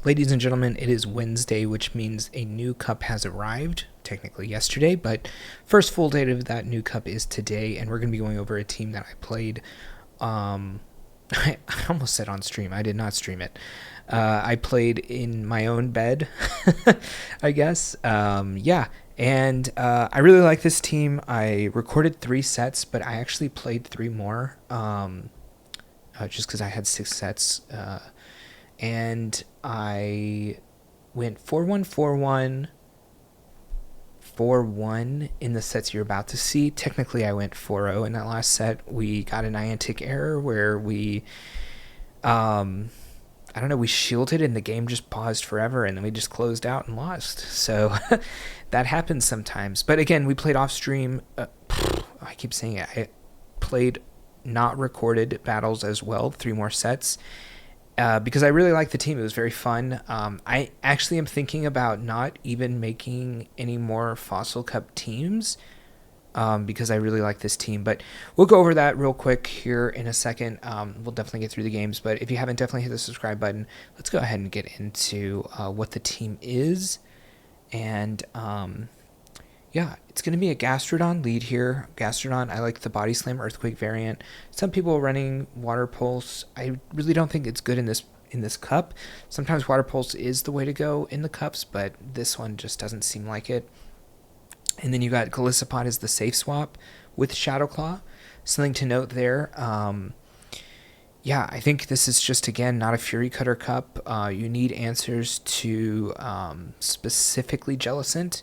Ladies and gentlemen, it is Wednesday, which means a new cup has arrived, technically yesterday, but first full date of that new cup is today, and we're going to be going over a team that I played, I almost said on stream, I did not stream it. I played in my own bed, I guess, yeah, and I really like this team. I recorded 3 sets, but I actually played 3 more, just because I had 6 sets, and I went 4-1, 4-1, 4-1 in the sets you're about to see. Technically, I went 4-0 in that last set. We got a Niantic error where we, I don't know, we shielded and the game just paused forever, and then we just closed out and lost. So that happens sometimes. But again, we played off stream. I keep saying it. I played not recorded battles as well, 3 more sets. Because I really like the team. It was very fun. I actually am thinking about not even making any more Fossil Cup teams because I really like this team. But we'll go over that real quick here in a second. We'll definitely get through the games. But if you haven't, definitely hit the subscribe button. Let's go ahead and get into what the team is. And yeah, it's going to be a Gastrodon lead here. Gastrodon, I like the Body Slam Earthquake variant. Some people are running Water Pulse. I really don't think it's good in this cup. Sometimes Water Pulse is the way to go in the cups, but this one just doesn't seem like it. And then you got Golisopod as the safe swap with Shadow Claw. Something to note there. Yeah, I think this is just, again, not a Fury Cutter cup. You need answers to specifically Jellicent.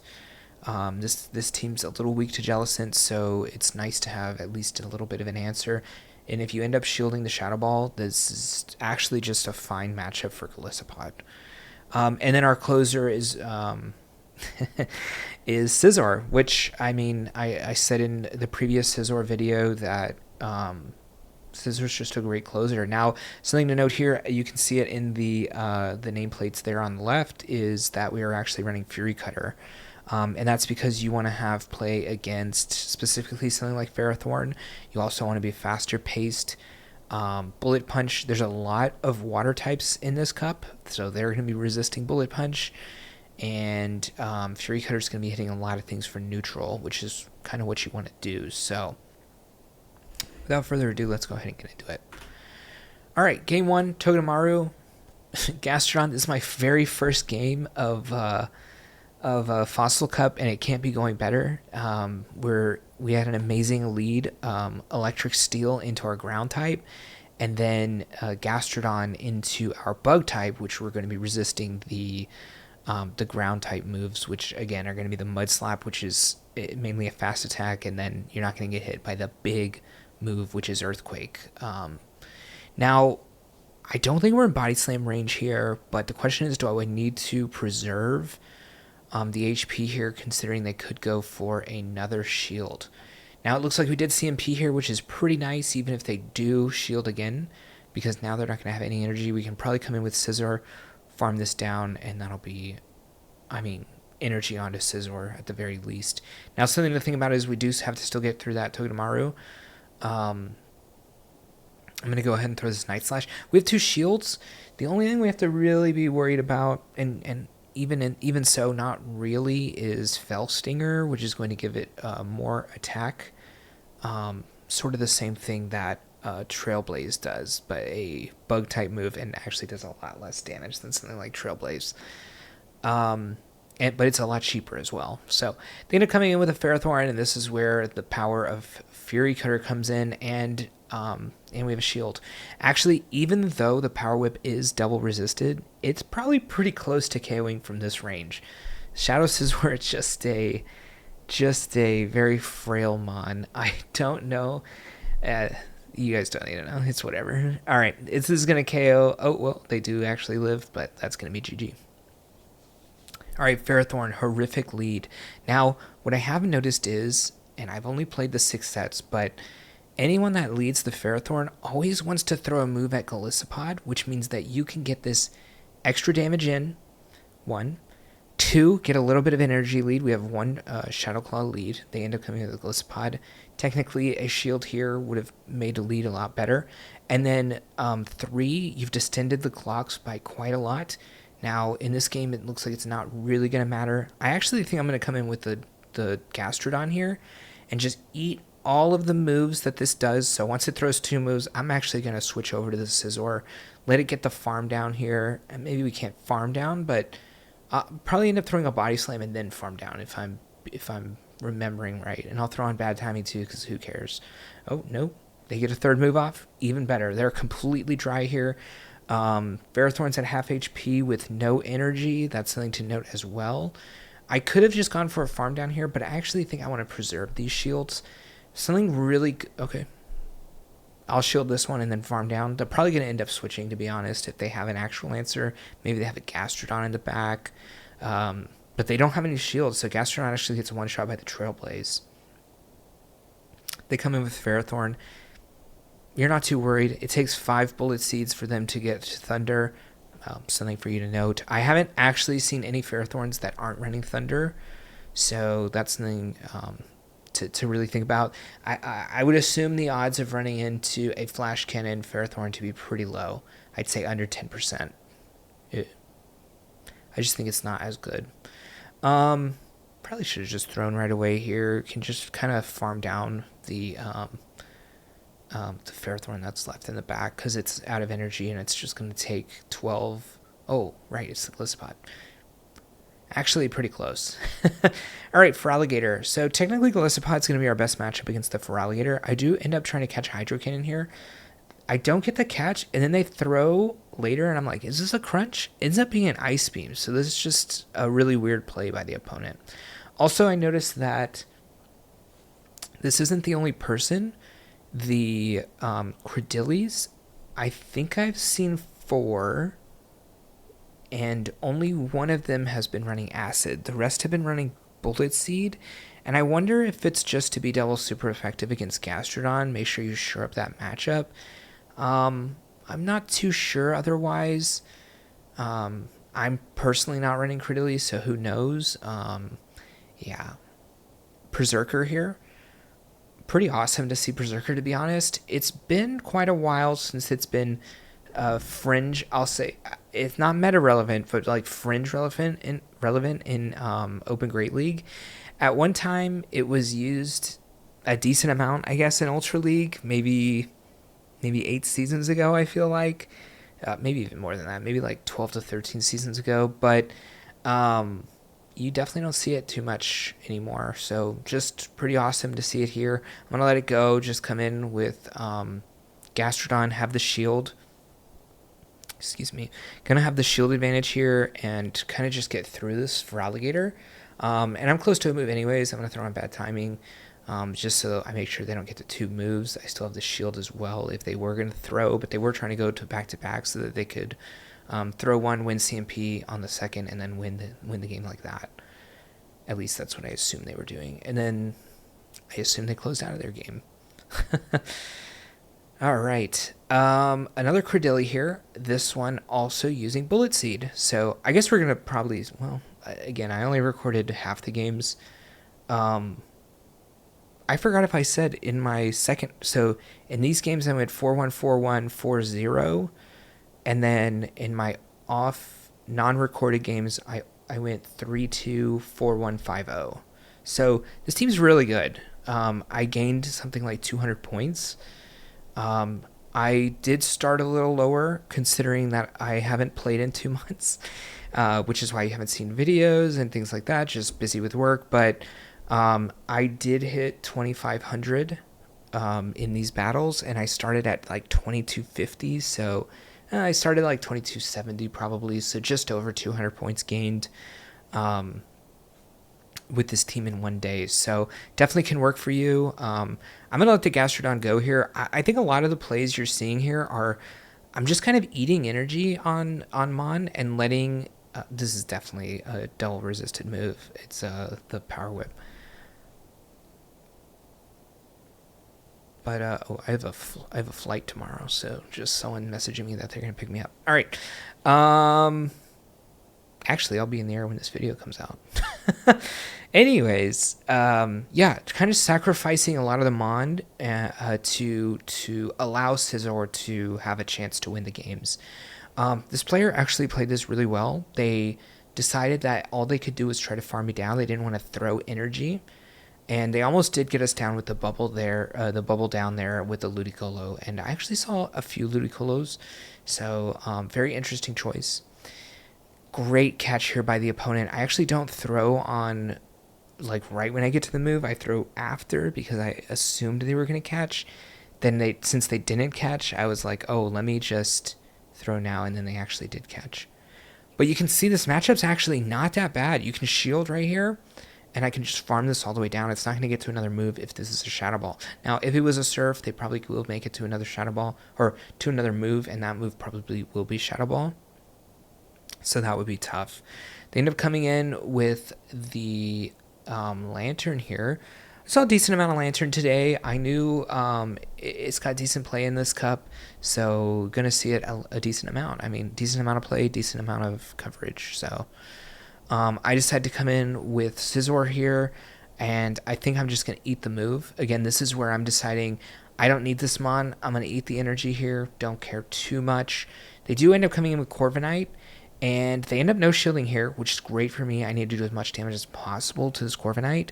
This team's a little weak to Jellicent, so it's nice to have at least a little bit of an answer. And if you end up shielding the Shadow Ball, this is actually just a fine matchup for Golisopod. And then our closer is is SCIZOR, which, I mean, I said in the previous SCIZOR video that SCIZOR's just a great closer. Now, something to note here, you can see it in the nameplates there on the left, is that we are actually running Fury Cutter. And that's because you want to have play against specifically something like Ferrothorn. You also want to be faster paced. Bullet Punch, there's a lot of water types in this cup, so they're going to be resisting Bullet Punch. And Fury Cutter is going to be hitting a lot of things for neutral, which is kind of what you want to do. So without further ado, let's go ahead and get into it. All right, game 1, Togedemaru. Gastrodon, this is my very first game of Fossil Cup, and it can't be going better. We had an amazing lead, Electric Steel into our ground type, and then Gastrodon into our bug type, which we're going to be resisting the ground type moves, which again are going to be the Mud Slap, which is mainly a fast attack, and then you're not going to get hit by the big move, which is Earthquake. Now, I don't think we're in Body Slam range here, but the question is, do I need to preserve the HP here, considering they could go for another shield? Now it looks like we did CMP here, which is pretty nice, even if they do shield again, because now they're not going to have any energy. We can probably come in with SCIZOR, farm this down, and that'll be, I mean, energy onto SCIZOR at the very least. Now, something to think about is we do have to still get through that Togedemaru. I'm going to go ahead and throw this Night Slash. We have 2 shields. The only thing we have to really be worried about, and even so, not really, is Fell Stinger, which is going to give it more attack. Sort of the same thing that Trailblaze does, but a bug type move, and actually does a lot less damage than something like Trailblaze. But it's a lot cheaper as well. So they end up coming in with a Ferrothorn, and this is where the power of Fury Cutter comes in, and we have a shield. Actually, even though the Power Whip is double resisted, it's probably pretty close to KOing from this range. Shadow Scizor, it's just a very frail mon. I don't know. You guys don't need to know. It's whatever. All right, this is going to KO. Oh, well, they do actually live, but that's going to be GG. All right, Ferrothorn, horrific lead. Now, what I haven't noticed is, and I've only played the 6 sets, but anyone that leads the Ferrothorn always wants to throw a move at Golisopod, which means that you can get this extra damage in, 1. 2, get a little bit of energy lead. We have 1 Shadow Claw lead. They end up coming with a Golisopod. Technically, a shield here would have made a lead a lot better. And then 3, you've distended the clocks by quite a lot. Now, in this game, it looks like it's not really going to matter. I actually think I'm going to come in with the Gastrodon here and just eat all of the moves that this does. So once it throws 2 moves, I'm actually going to switch over to the SCIZOR, let it get the farm down here. And maybe we can't farm down, but probably end up throwing a body slam and then farm down if I'm remembering right. And I'll throw on bad timing too, because who cares? Oh, no. They get a 3rd move off. Even better. They're completely dry here. Ferrothorn's at half HP with no energy. That's something to note as well. I could have just gone for a farm down here, but I actually think I want to preserve these shields. Something really... Okay. I'll shield this one and then farm down. They're probably going to end up switching, to be honest, if they have an actual answer. Maybe they have a Gastrodon in the back. But they don't have any shields, so Gastrodon actually gets one shot by the Trailblaze. They come in with Ferrothorn. You're not too worried. It takes 5 bullet seeds for them to get Thunder. Something for you to note. I haven't actually seen any Ferrothorns that aren't running Thunder, so that's something to really think about. I would assume the odds of running into a Flash Cannon Ferrothorn to be pretty low. I'd say under 10%. I just think it's not as good. Probably should have just thrown right away here. Can just kind of farm down the Ferrothorn that's left in the back because it's out of energy and it's just going to take 12. Oh, right, it's the Golisopod. Actually, pretty close. All right, Feraligatr. So technically, Golisopod's going to be our best matchup against the Feraligatr. I do end up trying to catch Hydro Cannon here. I don't get the catch, and then they throw later, and I'm like, is this a crunch? It ends up being an Ice Beam, so this is just a really weird play by the opponent. Also, I noticed that this isn't the only person. The Credillies, I think I've seen 4, and only one of them has been running Acid. The rest have been running Bullet Seed, and I wonder if it's just to be double super effective against Gastrodon. Make sure you shore up that matchup. I'm not too sure otherwise. I'm personally not running Credillies, so who knows? Yeah. Berserker here. Pretty awesome to see Berserker, to be honest. It's been quite a while since it's been fringe. I'll say it's not meta relevant, but like fringe relevant in Open Great League. At one time, it was used a decent amount, I guess, in Ultra League. Maybe 8 seasons ago. I feel like maybe even more than that. Maybe like 12 to 13 seasons ago. But you definitely don't see it too much anymore. So just pretty awesome to see it here. I'm going to let it go. Just come in with Gastrodon, have the shield. Excuse me. Going to have the shield advantage here and kind of just get through this Feraligatr. And I'm close to a move anyways. I'm going to throw on bad timing just so I make sure they don't get to 2 moves. I still have the shield as well if they were going to throw, but they were trying to go to back-to-back so that they could throw one, win CMP on the second, and then win the game like that. At least that's what I assumed they were doing. And then I assume they closed out of their game. All right. Another Credilli here. This one also using Bullet Seed. So I guess we're going to probably... Well, again, I only recorded half the games. I forgot if I said in my second... So in these games, I went 4-1, 4-1, 4-0. And then in my off non-recorded games, I went 3-2, 4-1, 5-0. So this team's really good. I gained something like 200 points. I did start a little lower considering that I haven't played in 2 months, which is why you haven't seen videos and things like that, just busy with work. But I did hit 2,500 in these battles, and I started at like 2,250, so... I started like 2270 probably, so just over 200 points gained with this team in 1 day. So definitely can work for you. I'm going to let the Gastrodon go here. I think a lot of the plays you're seeing here are, I'm just kind of eating energy on Mon and letting, this is definitely a double resisted move. It's the Power Whip. But I have a flight tomorrow, so just someone messaging me that they're gonna pick me up. All right. Actually, I'll be in the air when this video comes out. Anyways, yeah, kind of sacrificing a lot of the Mond to allow SCIZOR to have a chance to win the games. This player actually played this really well. They decided that all they could do was try to farm me down. They didn't want to throw energy. And they almost did get us down with the bubble there, the bubble down there with the Ludicolo. And I actually saw a few Ludicolos. So, very interesting choice. Great catch here by the opponent. I actually don't throw on, like, right when I get to the move. I throw after because I assumed they were going to catch. Then since they didn't catch, I was like, oh, let me just throw now. And then they actually did catch. But you can see this matchup's actually not that bad. You can shield right here. And I can just farm this all the way down. It's not going to get to another move if this is a Shadow Ball. Now, if it was a Surf, they probably will make it to another Shadow Ball, or to another move, and that move probably will be Shadow Ball. So that would be tough. They end up coming in with the Lantern here. I saw a decent amount of Lantern today. I knew it's got decent play in this cup, so going to see it a decent amount. I mean, decent amount of play, decent amount of coverage, so... I decided to come in with SCIZOR here, and I think I'm just going to eat the move. Again, this is where I'm deciding I don't need this Mon. I'm going to eat the energy here. Don't care too much. They do end up coming in with Corviknight, and they end up no shielding here, which is great for me. I need to do as much damage as possible to this Corviknight,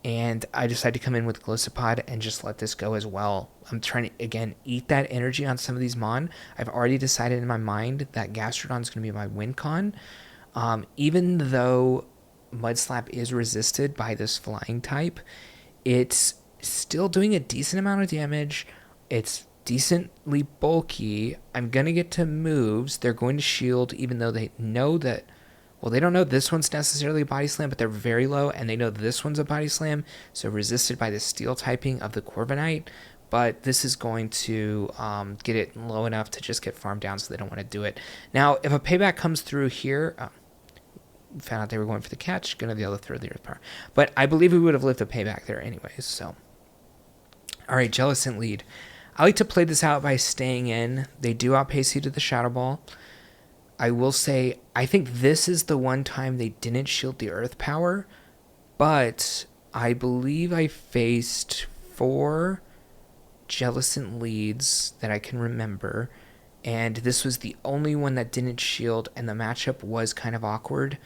and I decided to come in with Golisopod and just let this go as well. I'm trying to, again, eat that energy on some of these Mon. I've already decided in my mind that Gastrodon is going to be my win con. Even though Mudslap is resisted by this flying type, it's still doing a decent amount of damage. It's decently bulky. I'm going to get to moves. They're going to shield even though they know that, well, they don't know this one's necessarily a body slam, but they're very low, and they know this one's a body slam, so resisted by the steel typing of the Corviknight. But this is going to get it low enough to just get farmed down, so they don't want to do it. Now, if a payback comes through here... found out they were going for the catch, gonna be able to throw the Earth Power. But I believe we would have lived a payback there anyways, so. Alright, Jellicent lead. I like to play this out by staying in. They do outpace you to the Shadow Ball. I will say, I think this is the one time they didn't shield the Earth Power, but I believe I faced 4 Jellicent leads that I can remember, and this was the only one that didn't shield, and the matchup was kind of awkward.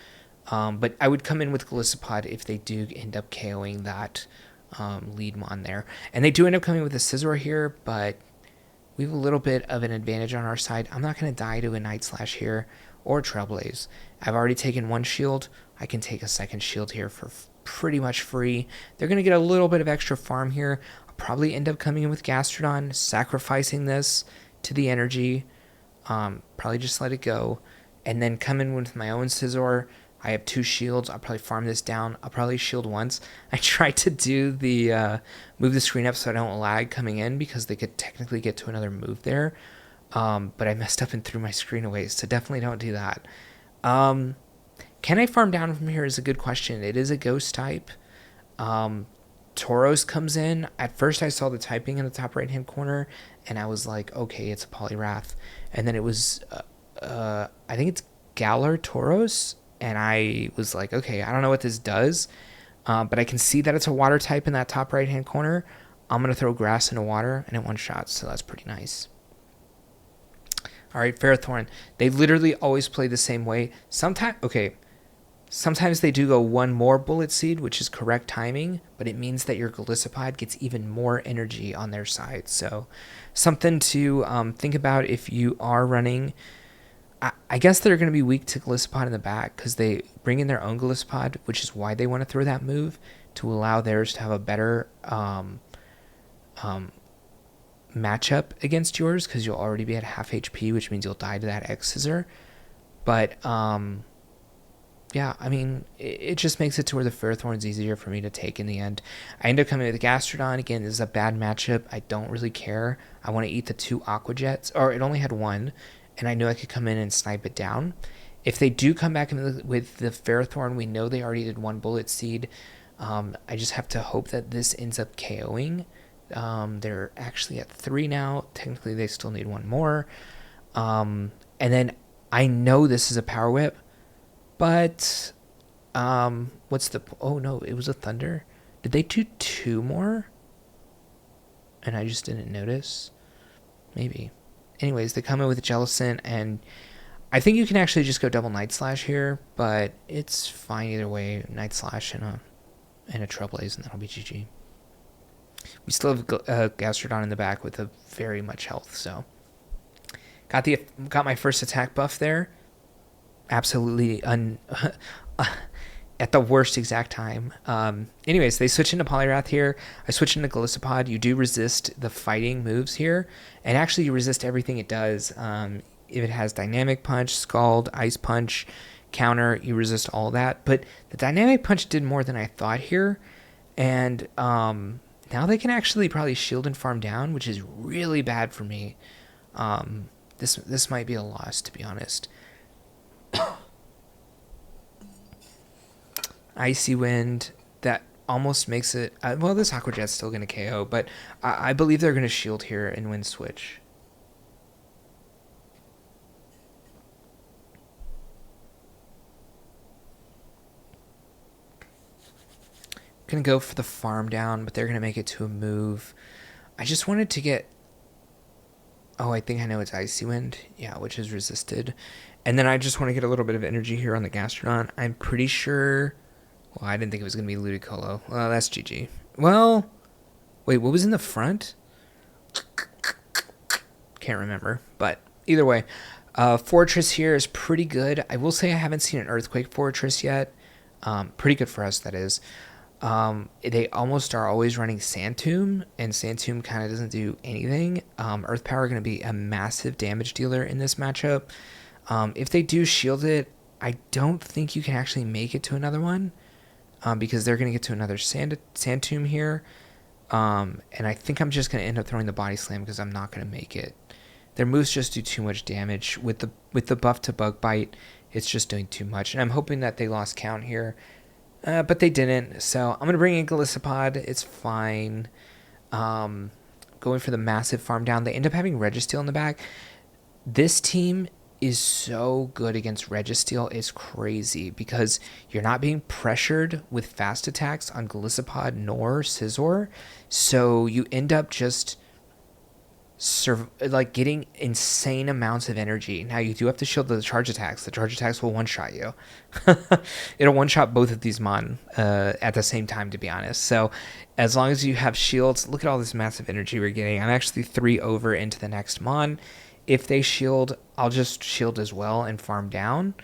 But I would come in with Golisopod if they do end up KOing that lead Mon there. And they do end up coming with a SCIZOR here, but we have a little bit of an advantage on our side. I'm not going to die to a Night Slash here or Trailblaze. I've already taken 1 shield. I can take a second shield here for pretty much free. They're going to get a little bit of extra farm here. I'll probably end up coming in with Gastrodon, sacrificing this to the energy. Probably just let it go. And then come in with my own SCIZOR. I have 2 shields. I'll probably farm this down. I'll probably shield once. I tried to do the move the screen up so I don't lag coming in because they could technically get to another move there. But I messed up and threw my screen away, so definitely don't do that. Can I farm down from here is a good question. It is a ghost type. Tauros comes in. At first I saw the typing in the top right hand corner and I was like, okay, it's a Poliwrath. And then it was, I think it's Galar Tauros. And I was like, okay, I don't know what this does, but I can see that it's a water type in that top right-hand corner. I'm going to throw grass into water, and it one-shots, so that's pretty nice. All right, Ferrothorn. They literally always play the same way. Sometimes they do go 1 more Bullet Seed, which is correct timing, but it means that your Golisopod gets even more energy on their side. So something to think about if you are running... I guess they're going to be weak to Golisopod in the back because they bring in their own Golisopod, which is why they want to throw that move to allow theirs to have a better matchup against yours because you'll already be at half HP, which means you'll die to that X-Scissor. But, yeah, I mean, it just makes it to where the Ferrothorn's easier for me to take in the end. I end up coming with Gastrodon. Again, this is a bad matchup. I don't really care. I want to eat the 2 Aqua Jets, or it only had 1. And I knew I could come in and snipe it down. If they do come back with the Ferrothorn, we know they already did 1 Bullet Seed. I just have to hope that this ends up KOing. They're actually at 3 now. Technically, they still need 1 more. And then I know this is a Power Whip, but what's the... Oh, no, it was a Thunder. Did they do 2 more? And I just didn't notice? Maybe. anyways, they come in with a Jellicent, and I think you can actually just go double Night Slash here, but it's fine either way. Night Slash and a Trailblaze, and that'll be GG. We still have Gastrodon in the back with a very much health, so got my first attack buff there. Absolutely at the worst exact time. Anyways, they switch into Poliwrath here. I switch into Golisopod. You do resist the fighting moves here, and actually you resist everything it does. If it has Dynamic Punch, Scald, Ice Punch, Counter, you resist all that. But the Dynamic Punch did more than I thought here, and now they can actually probably shield and farm down, which is really bad for me. This might be a loss, to be honest. Icy Wind, that almost makes it... well, this Aqua Jet's still going to KO, but I believe they're going to shield here and win switch. Going to go for the farm down, but they're going to make it to a move. I just wanted to get... oh, I think I know it's Icy Wind. Yeah, which is resisted. And then I just want to get a little bit of energy here on the Gastrodon. I'm pretty sure... well, I didn't think it was going to be Ludicolo. Well, that's GG. Well, wait, what was in the front? Can't remember. But either way, Fortress here is pretty good. I will say I haven't seen an Earthquake Fortress yet. Pretty good for us, that is. They almost are always running Sand Tomb, and Sand Tomb kind of doesn't do anything. Earth Power going to be a massive damage dealer in this matchup. If they do shield it, I don't think you can actually make it to another one, because they're going to get to another Sand Tomb here. And I think I'm just going to end up throwing the Body Slam because I'm not going to make it. Their moves just do too much damage. With the buff to Bug Bite, it's just doing too much. And I'm hoping that they lost count here. But they didn't, so I'm going to bring in Golisopod. It's fine. Going for the massive farm down. They end up having Registeel in the back. This team is so good against Registeel. It's crazy because you're not being pressured with fast attacks on Golisopod nor SCIZOR. So you end up just like getting insane amounts of energy. Now you do have to shield the charge attacks. The charge attacks will one-shot you. It'll one-shot both of these mon at the same time, to be honest. So as long as you have shields, look at all this massive energy we're getting. I'm actually 3 over into the next mon. If they shield, I'll just shield as well and farm down.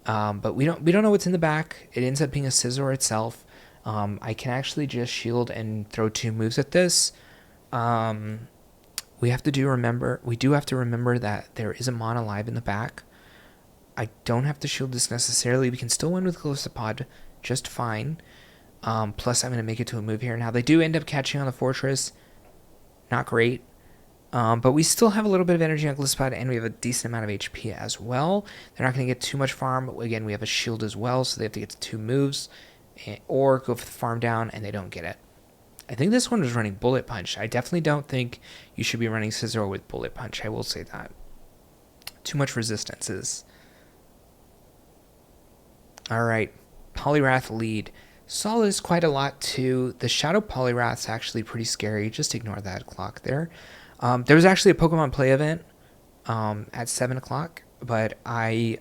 But we don't know what's in the back. It ends up being a SCIZOR itself. I can actually just shield and throw 2 moves at this. We do have to remember that there is a mon alive in the back. I don't have to shield this necessarily. We can still win with Golisopod just fine. Plus, I'm going to make it to a move here. Now, they do end up catching on the Fortress. Not great. But we still have a little bit of energy on Golisopod, and we have a decent amount of HP as well. They're not going to get too much farm. Again, we have a shield as well, so they have to get to 2 moves. Or go for the farm down, and they don't get it. I think this one was running Bullet Punch. I definitely don't think you should be running SCIZOR with Bullet Punch. I will say that. Too much resistances. Alright, Poliwrath lead. Saw this quite a lot too. The Shadow Poliwrath's actually pretty scary. Just ignore that clock there. There was actually a Pokemon Play event at 7 o'clock, but I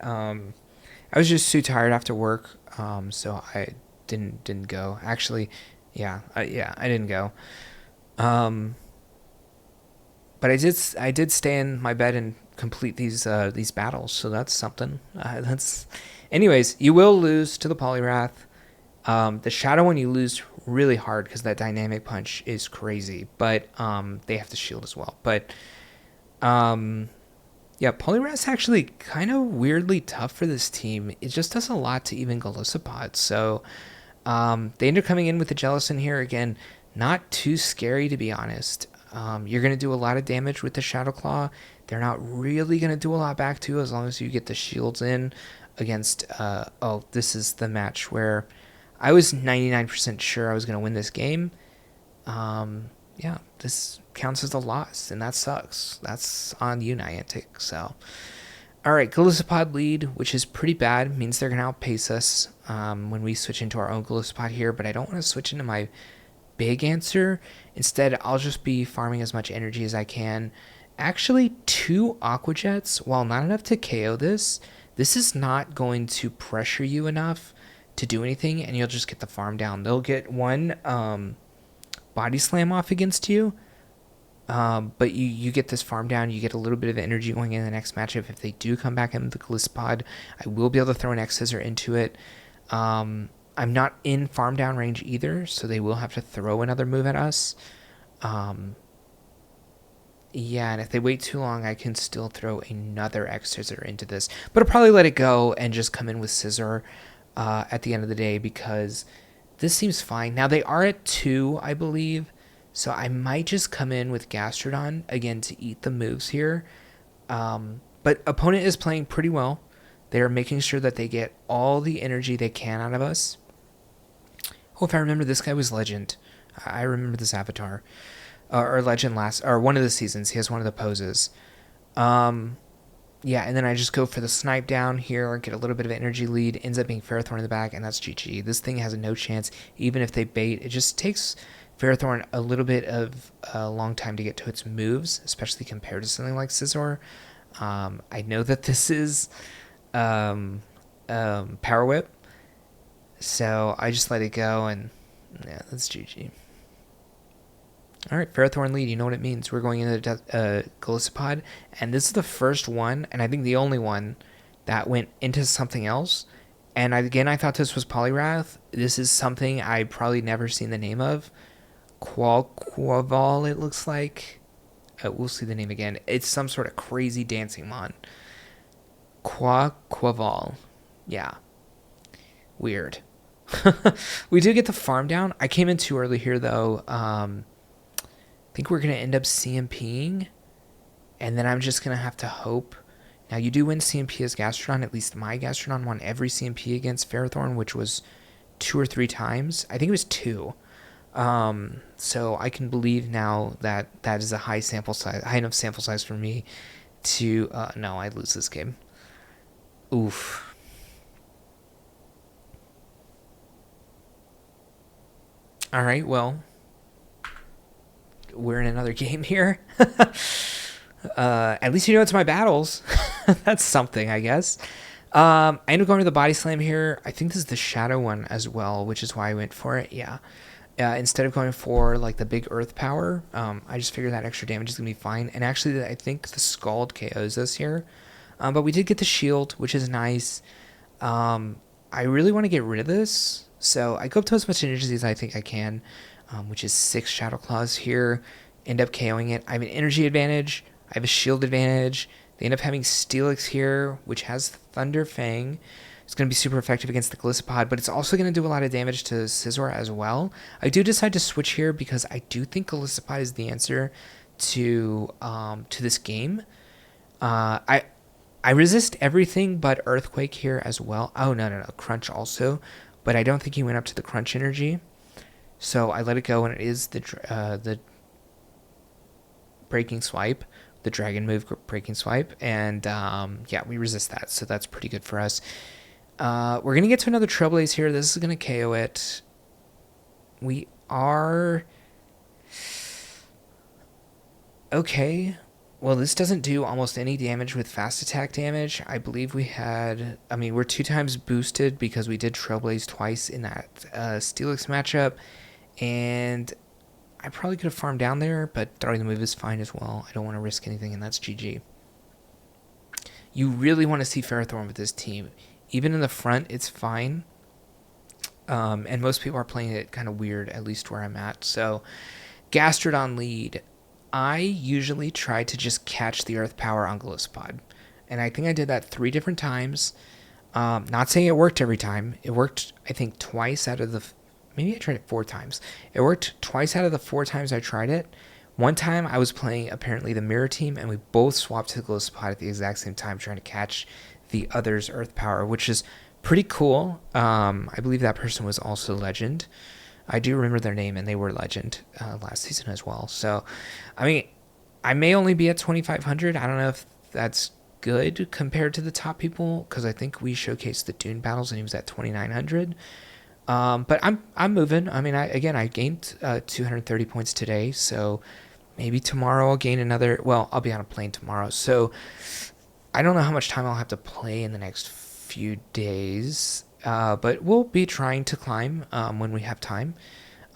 was just too tired after work, so I didn't go. Actually, I didn't go. But I did stay in my bed and complete these battles, so that's something. Anyways, you will lose to the Poliwrath. The Shadow one you lose really hard because that Dynamic Punch is crazy, but they have to shield as well. But Poliwrath's actually kind of weirdly tough for this team. It just does a lot to even Golisopod. So they end up coming in with the Jellicent here again. Not too scary, to be honest. You're going to do a lot of damage with the Shadow Claw. They're not really going to do a lot back too, as long as you get the shields in against... this is the match where I was 99% sure I was going to win this game. This counts as a loss, and that sucks. That's on you, Niantic. So, alright, Golisopod lead, which is pretty bad. It means they're going to outpace us when we switch into our own Golisopod here, but I don't want to switch into my big answer. Instead, I'll just be farming as much energy as I can Actually, 2 Aqua Jets, while not enough to KO this is not going to pressure you enough to do anything, and you'll just get the farm down. They'll get 1 body slam off against you, but you get this farm down. You get a little bit of energy going in the next matchup. If they do come back into the Golisopod, I will be able to throw an SCIZOR into it. I'm not in farm down range either, so they will have to throw another move at us. Yeah, and if they wait too long, I can still throw another SCIZOR into this. But I'll probably let it go and just come in with SCIZOR at the end of the day, because this seems fine. Now, they are at 2, I believe, so I might just come in with Gastrodon, again, to eat the moves here. But opponent is playing pretty well. They're making sure that they get all the energy they can out of us. Oh, if I remember, this guy was Legend. I remember this avatar. Or Legend or one of the seasons. He has one of the poses. Yeah, and then I just go for the snipe down here, get a little bit of energy lead, ends up being Ferrothorn in the back, and that's GG. This thing has no chance, even if they bait. It just takes Ferrothorn a little bit of a long time to get to its moves, especially compared to something like SCIZOR. I know that this is Power Whip, so I just let it go, and yeah, that's GG. All right, Ferrothorn lead, you know what it means. We're going into Golisopod, and this is the first one, and I think the only one, that went into something else. And again, I thought this was Poliwrath. This is something I probably never seen the name of. Quaval, it looks like. We'll see the name again. It's some sort of crazy dancing mon. Quaval. Yeah. Weird. We do get the farm down. I came in too early here, though. I think we're going to end up CMPing, and then I'm just going to have to hope. Now, you do win CMP as Gastrodon. At least my Gastrodon won every CMP against Ferrothorn, which was 2 or 3 times. I think it was 2. So I can believe now that that is a high enough sample size for me to... no, I lose this game. Oof. All right, well... we're in another game here. At least you know it's my battles. That's something, I guess. I end up going to the body slam here. I think this is the shadow one as well, which is why I went for it. Yeah. Instead of going for like the big earth power, I just figured that extra damage is gonna be fine. And actually, I think the Scald KOs us here. But we did get the shield, which is nice. I really want to get rid of this, so I go up to as much energy as I think I can. Which is 6 Shadow Claws here, end up KOing it. I have an energy advantage, I have a shield advantage, they end up having Steelix here, which has Thunder Fang. It's going to be super effective against the Golisopod, but it's also going to do a lot of damage to SCIZOR as well. I do decide to switch here because I do think Golisopod is the answer to this game. I resist everything but Earthquake here as well. Oh, no, Crunch also, but I don't think he went up to the Crunch energy. So I let it go, and it is the Breaking Swipe, the Dragon move Breaking Swipe, and yeah, we resist that, so that's pretty good for us. We're going to get to another Trailblaze here. This is going to KO it. We are... okay. Well, this doesn't do almost any damage with fast attack damage. I believe we had... I mean, we're 2 times boosted because we did Trailblaze twice in that Steelix matchup. And I probably could have farmed down there, but throwing the move is fine as well. I don't want to risk anything, and that's GG. You really want to see Ferrothorn with this team. Even in the front, it's fine. And most people are playing it kind of weird, at least where I'm at. So, Gastrodon lead. I usually try to just catch the Earth Power on Golisopod. And I think I did that 3 different times. Not saying it worked every time. It worked, I think, twice out of the... maybe I tried it 4 times. It worked twice out of the 4 times I tried it. One time I was playing, apparently, the Mirror Team, and we both swapped to the Golisopod at the exact same time, trying to catch the other's Earth Power, which is pretty cool. I believe that person was also Legend. I do remember their name, and they were Legend last season as well. So, I mean, I may only be at 2,500. I don't know if that's good compared to the top people, because I think we showcased the Dune battles, and he was at 2,900. But I'm moving. I mean, I gained 230 points today, so maybe tomorrow I'll gain another. Well, I'll be on a plane tomorrow, so I don't know how much time I'll have to play in the next few days. But we'll be trying to climb when we have time.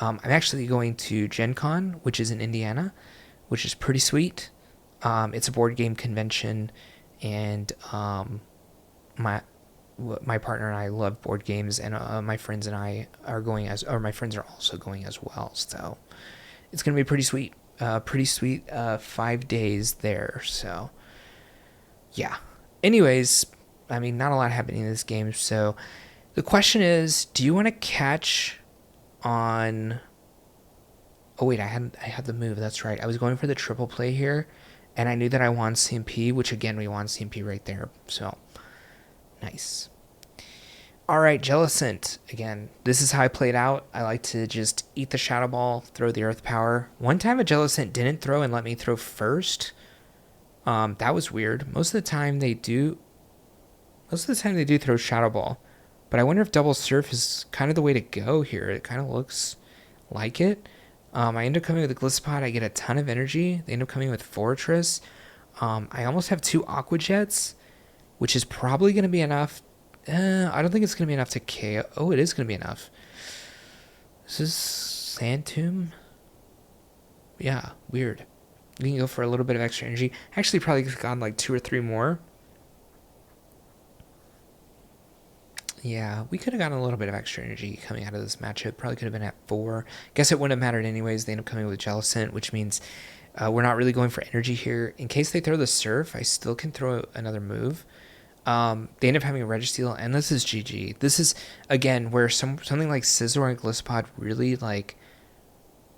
I'm actually going to Gen Con, which is in Indiana, which is pretty sweet. It's a board game convention, and my partner and I love board games, and my friends and I are going my friends are also going as well. So it's gonna be pretty sweet. 5 days there. So yeah. Anyways, I mean, not a lot happening in this game. So the question is, do you want to catch on? Oh wait, I had the move. That's right. I was going for the triple play here, and I knew that I won CMP, which again we won CMP right there. So nice. All right, Jellicent. Again, this is how I played out. I like to just eat the Shadow Ball, throw the Earth Power. One time a Jellicent didn't throw and let me throw first. That was weird. Most of the time they do throw Shadow Ball. But I wonder if Double Surf is kind of the way to go here. It kind of looks like it. I end up coming with a Golisopod. I get a ton of energy. They end up coming with Fortress. I almost have 2 Aqua Jets, which is probably going to be enough. I don't think it's going to be enough to KO. Oh, it is going to be enough. This is Sand Tomb. Yeah, weird. We can go for a little bit of extra energy. Actually, probably gotten like 2 or 3 more. Yeah, we could have gotten a little bit of extra energy coming out of this matchup. Probably could have been at 4. Guess it wouldn't have mattered anyways. They end up coming with Jellicent, which means we're not really going for energy here. In case they throw the Surf, I still can throw another move. They end up having a Registeel, and this is GG. This is, again, where something like SCIZOR and Golisopod really, like,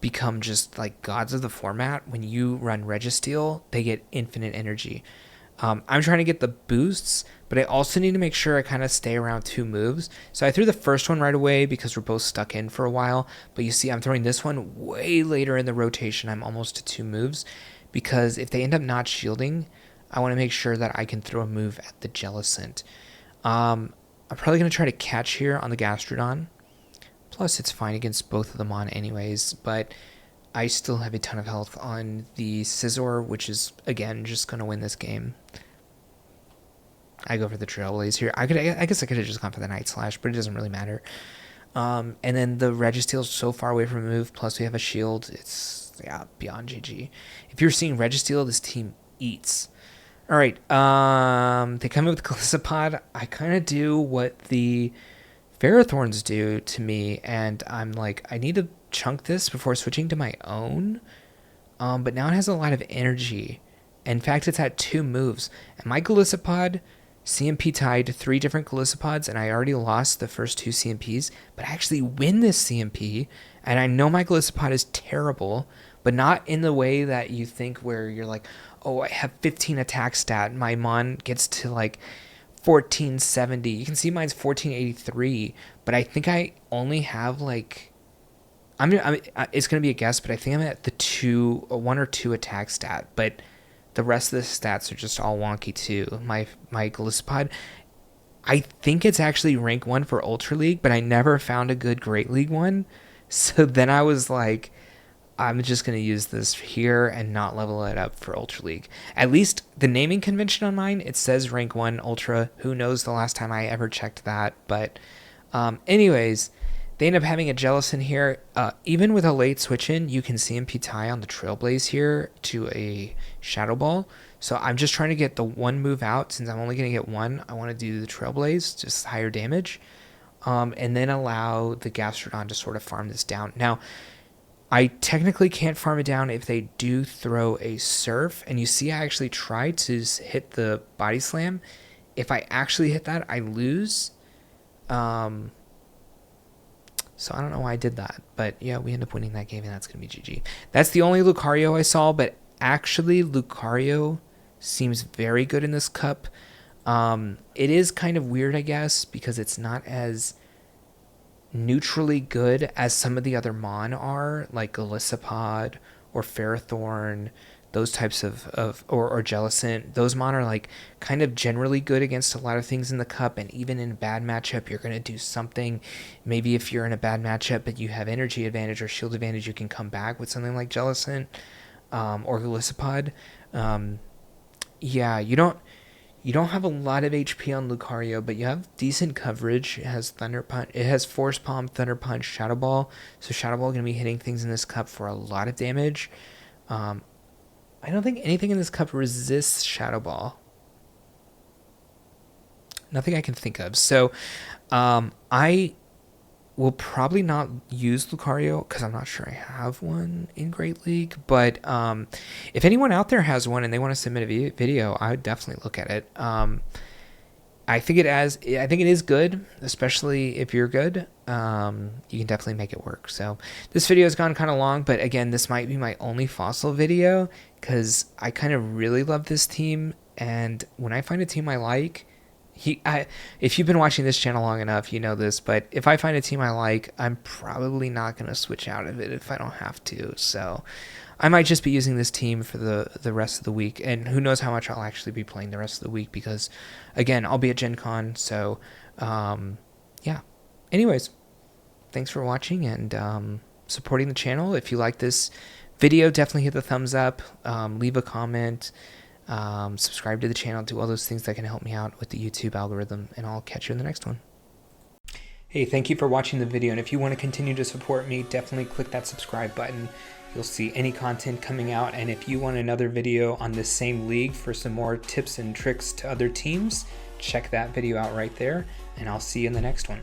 become just, like, gods of the format. When you run Registeel, they get infinite energy. I'm trying to get the boosts, but I also need to make sure I kind of stay around 2 moves. So I threw the first one right away because we're both stuck in for a while. But you see, I'm throwing this one way later in the rotation. I'm almost to 2 moves, because if they end up not shielding, I want to make sure that I can throw a move at the Jellicent. I'm probably going to try to catch here on the Gastrodon. Plus, it's fine against both of them on anyways, but I still have a ton of health on the SCIZOR, which is, again, just going to win this game. I go for the Trailblaze here. I guess I could have just gone for the Night Slash, but it doesn't really matter. And then the Registeel is so far away from a move, plus we have a shield. It's, yeah, beyond GG. If you're seeing Registeel, this team eats. All right, they come in with Golisopod. I kind of do what the Ferrothorns do to me, and I'm like, I need to chunk this before switching to my own. But now it has a lot of energy. In fact, it's at 2 moves. And my Golisopod CMP tied 3 different Golisopods, and I already lost the first 2 CMPs, but I actually win this CMP, and I know my Golisopod is terrible, but not in the way that you think where you're like, oh, I have 15 attack stat. My Mon gets to like 1470. You can see mine's 1483, but I think I only have like, it's going to be a guess, but I think I'm at the 1 or 2 attack stat, but the rest of the stats are just all wonky too. My Golisopod, I think it's actually rank 1 for Ultra League, but I never found a good Great League one. So then I was like, I'm just going to use this here and not level it up for Ultra League. At least the naming convention on mine, it says rank 1 Ultra. Who knows the last time I ever checked that. But anyways, they end up having a Jellicent here. Even with a late switch in, you can CMP tie on the Trailblaze here to a Shadow Ball. So I'm just trying to get the 1 move out. Since I'm only going to get 1, I want to do the Trailblaze, just higher damage. And then allow the Gastrodon to sort of farm this down. Now, I technically can't farm it down if they do throw a Surf. And you see I actually tried to hit the Body Slam. If I actually hit that, I lose. So I don't know why I did that. But yeah, we end up winning that game, and that's going to be GG. That's the only Lucario I saw, but actually Lucario seems very good in this cup. It is kind of weird, I guess, because it's not as neutrally good as some of the other Mon are, like Golisopod or Ferrothorn, those types of or Jellicent. Those Mon are like kind of generally good against a lot of things in the cup, and even in a bad matchup, you're going to do something. Maybe if you're in a bad matchup but you have energy advantage or shield advantage, you can come back with something like Jellicent. or Golisopod. Yeah, you don't have a lot of HP on Lucario, but you have decent coverage. It has Thunder Punch, it has Force Palm, Thunder Punch, Shadow Ball. So Shadow Ball gonna be hitting things in this cup for a lot of damage. I don't think anything in this cup resists Shadow Ball. Nothing I can think of. So I will probably not use Lucario because I'm not sure I have one in Great League. But if anyone out there has one and they want to submit a video, I would definitely look at it. I think it is good, especially if you're good. You can definitely make it work. So this video has gone kind of long, but again, this might be my only fossil video because I kind of really love this team. And when I find a team I like, if you've been watching this channel long enough, you know this, but if I find a team I like, I'm probably not going to switch out of it if I don't have to. So I might just be using this team for the rest of the week, and who knows how much I'll actually be playing the rest of the week because, again, I'll be at Gen Con. So, yeah. Anyways, thanks for watching and supporting the channel. If you like this video, definitely hit the thumbs up, leave a comment. Subscribe to the channel, do all those things that can help me out with the YouTube algorithm, and I'll catch you in the next one. Hey, thank you for watching the video, and if you want to continue to support me, definitely click that subscribe button. You'll see any content coming out, and if you want another video on this same league for some more tips and tricks to other teams, check that video out right there, and I'll see you in the next one.